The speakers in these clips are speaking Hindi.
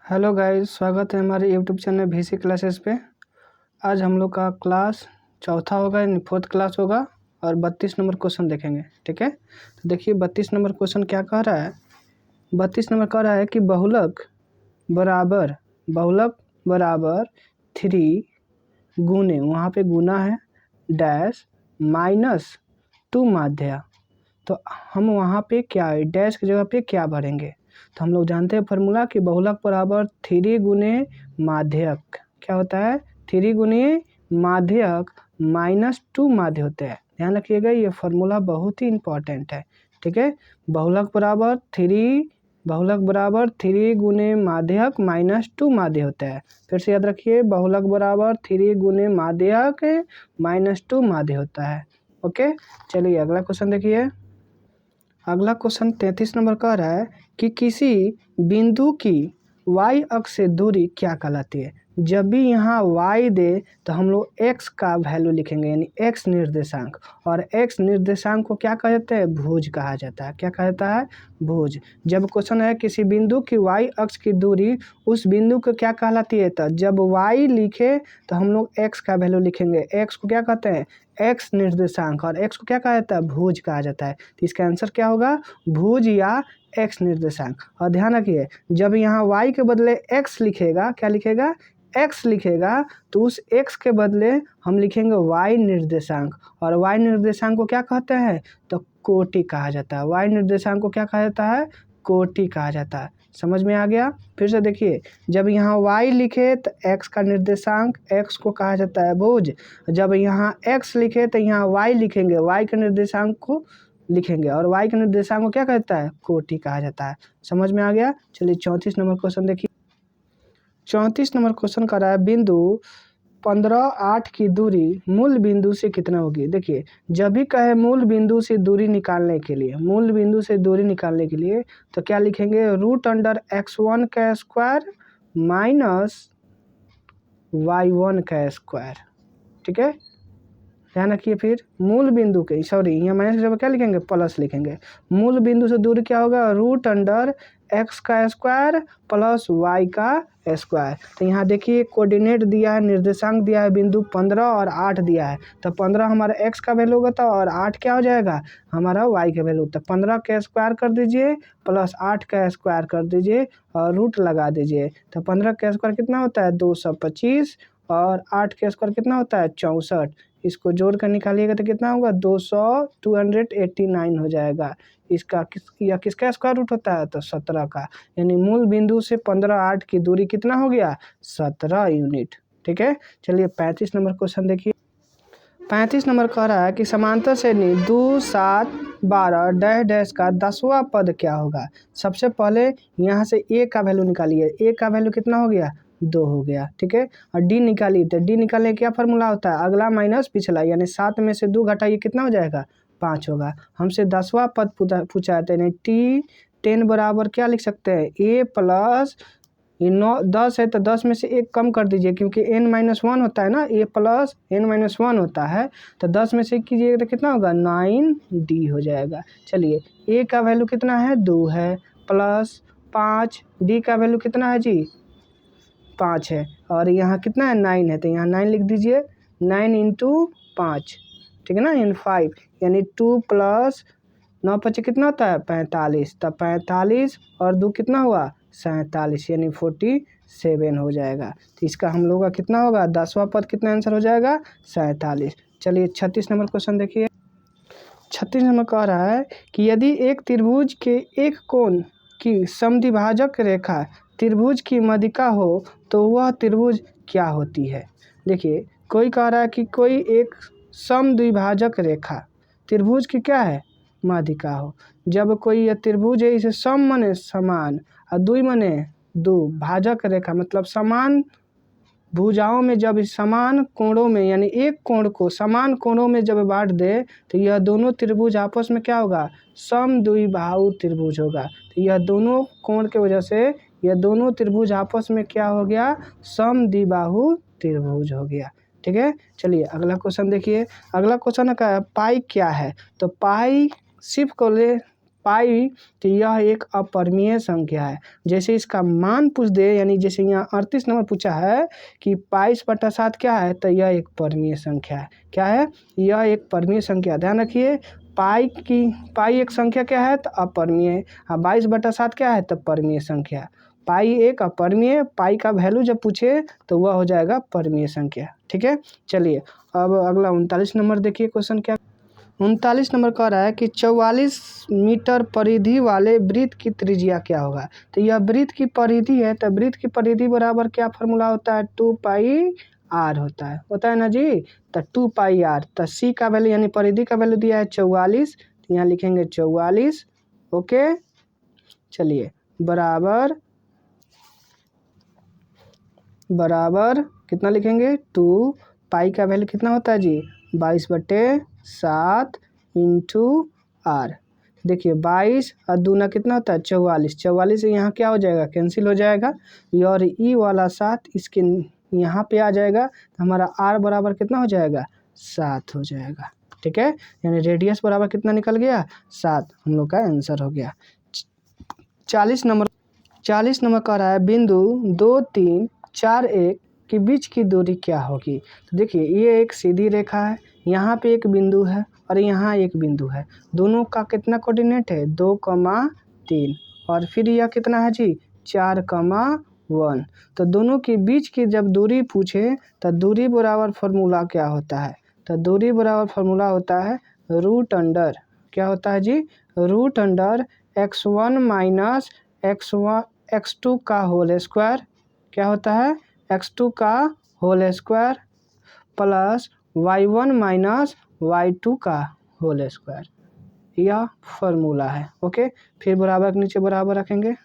हेलो गाइस, स्वागत है हमारे यूट्यूब चैनल VC क्लासेस पे। आज हम लोग का क्लास चौथा होगा यानी फोर्थ क्लास होगा और 32 नंबर क्वेश्चन देखेंगे। ठीक है, तो देखिए 32 नंबर क्वेश्चन क्या कह रहा है। 32 नंबर कह रहा है कि बहुलक बराबर 3 गुने, वहाँ पे गुना है, डैश -2 माध्या। तो हम वहाँ पे क्या डैश की जगह पे क्या भरेंगे। तो हम लोग जानते हैं फार्मूला कि बहुलक बराबर 3 गुने माध्यक क्या होता है, 3 गुने माध्यक -2 माध्य होते हैं। ध्यान रखिएगा, ये फार्मूला बहुत ही इंपॉर्टेंट है। ठीक है, बहुलक बराबर 3 गुने माध्यक -2 माध्य होता है। फिर से याद रखिए, बहुलक बराबर 3 गुने माध्यक -2 माध्य होता है। ओके, चलिए अगला क्वेश्चन देखिए। अगला क्वेश्चन 33 नंबर कह रहा है कि किसी बिंदु की y अक्ष से दूरी क्या कहलाती है। जब भी यहाँ y दे तो हम लोग x का वैल्यू लिखेंगे यानी x निर्देशांक, और x निर्देशांक को क्या कहते हैं, भुज कहा जाता है। क्या कहता है, भुज। जब क्वेश्चन है किसी बिंदु की y अक्ष की दूरी उस बिंदु को क्या कहलाती है, तो जब y लिखे तो हम लोग x का वैल्यू लिखेंगे। x को क्या कहते हैं, x निर्देशांक, और x को क्या कहा जाता है, भुज कहा जाता है। तो इसका आंसर क्या होगा, भुज या x निर्देशांक। और ध्यान रखिए, जब यहाँ y के बदले x लिखेगा, क्या लिखेगा, x लिखेगा, तो उस x के बदले हम लिखेंगे y निर्देशांक, और y निर्देशांक को क्या कहते हैं, तो कोटि कहा जाता है। y निर्देशांक को क्या कहा जाता है, कोटि कहा जाता है। समझ में आ गया। फिर से देखिए, जब यहाँ y लिखे तो x का निर्देशांक x को कहा जाता है भुज। जब यहाँ x लिखे तो यहाँ y लिखेंगे, y के निर्देशांक को लिखेंगे, और y के निर्देशांक को क्या कहता है, कोटि कहा जाता है। समझ में आ गया। चलिए 34 नंबर क्वेश्चन देखिए। 34 नंबर क्वेश्चन कर रहा है, बिंदु 15-8 की दूरी मूल बिंदु से कितना होगी। देखिए, जब भी कहे मूल बिंदु से दूरी निकालने के लिए, तो क्या लिखेंगे, √x1 का स्क्वायर माइनस y1 का स्क्वायर। ठीक है, ध्यान रखिए। फिर मूल बिंदु के यहाँ माइनस की जगह क्या लिखेंगे, प्लस लिखेंगे। मूल बिंदु से दूरी क्या होगा, √x का स्क्वायर प्लस y का स्क्वायर। तो यहाँ देखिए कोऑर्डिनेट दिया है, निर्देशांक दिया है, बिंदु 15 और 8 दिया है। तो 15 हमारा x का वैल्यू होगा था, और 8 क्या हो जाएगा, हमारा y का वैल्यू। तो 15 का स्क्वायर कर दीजिए प्लस 8 का स्क्वायर कर दीजिए और रूट लगा दीजिए। तो 15 का स्क्वायर कितना होता है, 225, और 8 का स्क्वायर कितना होता है, 64। इसको जोड़ कर निकालिएगा तो कितना होगा, 289 हो जाएगा। किसका स्क्वायर रूट होता है, तो 17 का। यानी मूल बिंदु से 15-8 की दूरी कितना हो गया, 17 यूनिट। ठीक है, चलिए 35 नंबर क्वेश्चन देखिए। 35 नंबर कह रहा है कि समांतर श्रेणी 2, 7, 12 डैश डैश का 10वां पद क्या होगा। सबसे पहले यहाँ से a का वैल्यू निकालिए। a का वैल्यू कितना हो गया, 2 हो गया। ठीक है, और d निकालिए। तो d निकालने का क्या फार्मूला होता है, अगला माइनस पिछला, यानी 7 में से 2 घटाइए कितना हो जाएगा, 5 होगा। हमसे 10वां पद पूछा है, यानी t10 बराबर क्या लिख सकते हैं, a प्लस 10 है तो 10 में से 1 कम कर दीजिए, क्योंकि n-1 होता है ना, a प्लस n-1 होता है। तो 10 में से कीजिएगा तो कितना होगा, 9d हो जाएगा। चलिए a का वैल्यू कितना है, 2 है, प्लस 5, d का वैल्यू कितना है जी, 5 है, और यहाँ कितना है, 9 है। तो यहाँ 9 लिख दीजिए, 9 × 5, ठीक है ना, इन 5, यानी 2 प्लस 9 5 कितना होता है, 45। तब 45 और 2 कितना हुआ, 47, यानी 47 हो जाएगा। तो इसका हम लोग का कितना होगा, 10वां पद कितना आंसर हो जाएगा, 47। चलिए 36 नंबर क्वेश्चन देखिए। 36 नंबर कह रहा है कि यदि एक त्रिभुज के एक कोण की समद्विभाजक रेखा त्रिभुज की मध्यिका हो तो वह त्रिभुज क्या होती है। देखिए, कोई कह रहा है कि कोई एक समद्विभाजक रेखा त्रिभुज की क्या है, मध्यिका हो। जब कोई यह त्रिभुज है, इसे सम माने समान और द्वि माने दो, भाजक रेखा मतलब समान भुजाओं में जब समान कोणों में, यानी एक कोण को समान कोणों में जब बांट दे तो यह दोनों त्रिभुज आपस में क्या होगा, समद्विबाहु त्रिभुज होगा। तो यह दोनों कोण के वजह से यह दोनों त्रिभुज आपस में क्या हो गया, समद्विबाहु त्रिभुज हो गया। ठीक है, चलिए अगला क्वेश्चन देखिए। अगला क्वेश्चन का पाई क्या है, तो पाई सिर्फ को ले पाई, तो यह एक अपरिमेय संख्या है। जैसे इसका मान पूछ दे, यानी जैसे यहाँ 38 नंबर पूछा है कि 22/7 क्या है, तो यह एक परिमेय संख्या है। क्या है? यह एक परिमेय संख्या। ध्यान रखिए, पाई एक संख्या क्या है, तो अपरिमेय। 22/7 क्या है, तो परिमेय संख्या। पाई एक अपरिमेय, पाई का वैल्यू जब पूछे तो वह हो जाएगा परिमेय संख्या। ठीक है, चलिए अब अगला 39 नंबर देखिए क्वेश्चन क्या। 39 नंबर कह रहा है कि 44 मीटर परिधि वाले वृत्त की त्रिज्या क्या होगा। तो यह वृत्त की परिधि है, तो वृत्त की परिधि बराबर क्या फार्मूला होता है, 2πr होता है ना जी। तो 2πr, तो सी का वैल्यू यानी परिधि का वैल्यू दिया है 44, तो यहाँ लिखेंगे 44। ओके, चलिए बराबर कितना लिखेंगे, 2 पाई का वैल्यू कितना होता है जी, 22/7 इंटू आर। देखिए 22 और दूना कितना होता है 44, 44 से यहाँ क्या हो जाएगा, कैंसिल हो जाएगा। और ई वाला 7 इसके यहाँ पे आ जाएगा, तो हमारा आर बराबर कितना हो जाएगा, 7 हो जाएगा। ठीक है, यानी रेडियस बराबर कितना निकल गया, 7। हम लोग का आंसर हो गया। 40 नंबर कह रहा है बिंदु 2, 3, 4, 1 के बीच की दूरी क्या होगी। तो देखिए ये एक सीधी रेखा है, यहाँ पे एक बिंदु है और यहाँ एक बिंदु है। दोनों का कितना कोऑर्डिनेट है, 2,3, और फिर यह कितना है जी, 4,1। तो दोनों के बीच की जब दूरी पूछे तो दूरी बराबर फार्मूला क्या होता है, तो दूरी बराबर फार्मूला होता है रूट अंडर, क्या होता है जी, root under x1 minus x2 का होल स्क्वायर, क्या होता है, x2 का whole square plus y1 minus y2 का होल स्क्वायर, यह फार्मूला है। ओके, फिर बराबर के नीचे बराबर रखेंगे,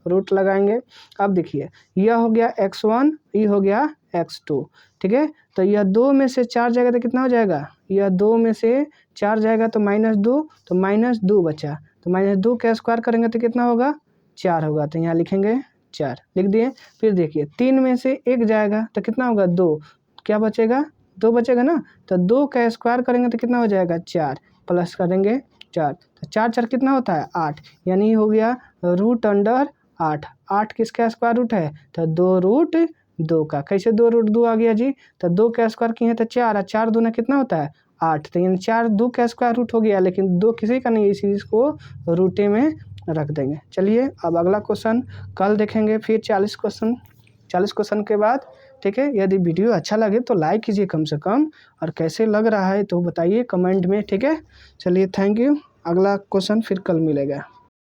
रूट लगाएंगे। अब देखिए यह हो गया x1, ये हो गया x2। ठीक है, तो यह 2 में से 4 जाएगा तो कितना हो जाएगा, यह 2 में से 4 जाएगा तो -2, तो -2 बचा, तो -2 का स्क्वायर करेंगे तो कितना होगा, 4 होगा। तो यहाँ लिखेंगे 4, लिख दिए। फिर देखिए 3 में से 1 जाएगा तो कितना होगा, 2, क्या बचेगा, 2 बचेगा ना, तो 2 का स्क्वायर करेंगे तो कितना हो जाएगा, 4, प्लस करेंगे 4, तो 4 कितना होता है, 8, यानी हो गया रूट अंडर 8। 8 किसका स्क्वायर रूट है, तो 2√2 का। कैसे 2√2 आ गया जी, तो 2 का स्क्वायर किए तो 4, और 4 दूना कितना होता है, 8, तो यानी 4 2 का स्क्वायर रूट हो गया, लेकिन 2 किसी का नहीं है, इसी को रूटे में रख देंगे। चलिए अब अगला क्वेश्चन कल देखेंगे, फिर 40 क्वेश्चन के बाद। ठीक है, यदि वीडियो अच्छा लगे तो लाइक कीजिए कम से कम, और कैसे लग रहा है तो बताइए कमेंट में। ठीक है, चलिए थैंक यू। अगला क्वेश्चन फिर कल मिलेगा।